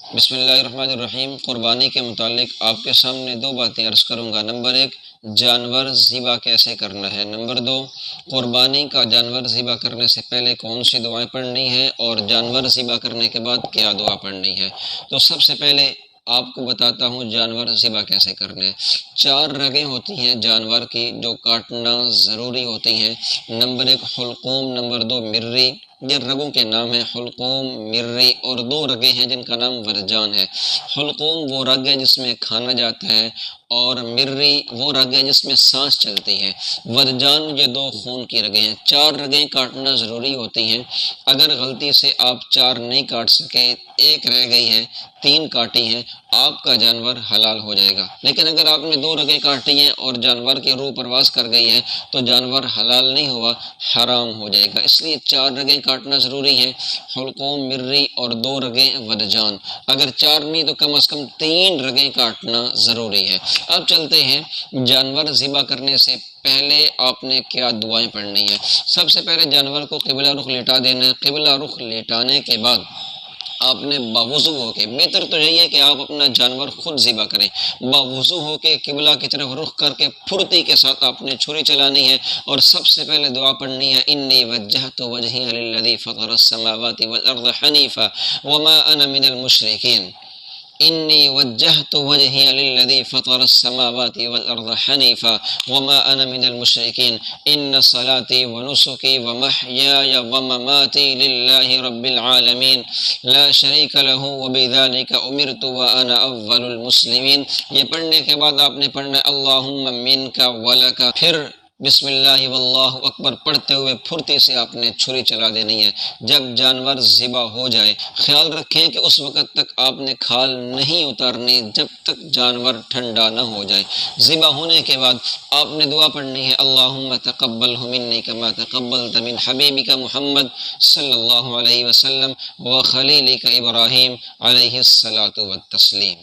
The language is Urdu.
بسم اللہ الرحمن الرحیم۔ قربانی کے متعلق آپ کے سامنے دو باتیں عرض کروں گا۔ نمبر ایک، جانور ذبح کیسے کرنا ہے۔ نمبر دو، قربانی کا جانور ذبح کرنے سے پہلے کون سی دعائیں پڑھنی ہیں اور جانور ذبح کرنے کے بعد کیا دعا پڑھنی ہے۔ تو سب سے پہلے آپ کو بتاتا ہوں جانور ذبح کیسے کرنا ہے۔ 4 رگیں ہوتی ہیں جانور کی جو کاٹنا ضروری ہوتی ہیں۔ نمبر ایک حلقوم، نمبر 2 مرری۔ یہ رگوں کے نام ہیں حلقوم، مرری، اور 2 رگیں ہیں جن کا نام ورجان ہے۔ حلقوم وہ رگ ہے جس میں کھانا جاتا ہے، اور مرری وہ رگ ہے جس میں سانس چلتی ہے۔ ورجان یہ 2 خون کی رگیں ہیں۔ 4 رگیں کاٹنا ضروری ہوتی ہیں۔ اگر غلطی سے آپ 4 نہیں کاٹ سکے، 1 رہ گئی ہے، 3 کاٹی ہیں، آپ کا جانور حلال ہو جائے گا۔ لیکن اگر آپ نے 2 رگیں کاٹی ہیں اور جانور کی روح پرواز کر گئی ہے تو جانور حلال نہیں ہوا، حرام ہو جائے گا۔ اس لیے 4 رگیں کاٹنا ضروری ہے، حلقوم، مرری اور 2 رگیں ورجان۔ اگر 4 نہیں تو کم از کم 3 رگیں کاٹنا ضروری ہے۔ اب چلتے ہیں جانور ذبح کرنے سے پہلے آپ نے کیا دعائیں پڑھنی ہے۔ سب سے پہلے جانور کو قبلہ رخ لیٹا دینا ہے۔ قبلہ رخ لیٹانے کے بعد آپ نے باوضو ہو کے، بہتر تو یہی ہے کہ آپ اپنا جانور خود ذبح کریں، باوضو ہو کے قبلہ کی طرف رخ کر کے پھرتی کے ساتھ آپ نے چھری چلانی ہے، اور سب سے پہلے دعا پڑھنی ہے انی وجہت وجہی للذی فطر السماوات والارض حنیفا وما انا من المشرکین۔ انی وجہت وجہی للذی فطر السماوات والارض حنیفا وما انا من المشرکین ان صلاتی ونسکی ومحیای ومماتی للہ رب العالمین لا شریک لہ وبذالک امرت وانا اول المسلمین۔ یہ پڑھنے کے بعد آپ نے پڑھنا ہے اللہم منک ولک، پھر بسم اللہ واللہ اکبر پڑھتے ہوئے پھرتی سے آپ نے چھری چلا دینی ہے۔ جب جانور ذبح ہو جائے، خیال رکھیں کہ اس وقت تک آپ نے کھال نہیں اتارنی جب تک جانور ٹھنڈا نہ ہو جائے۔ ذبح ہونے کے بعد آپ نے دعا پڑھنی ہے اللہم تقبلہ منی کما تقبلت من حبیبک محمد صلی اللہ علیہ وسلم وخلیلک ابراہیم علیہ الصلاۃ والتسلیم۔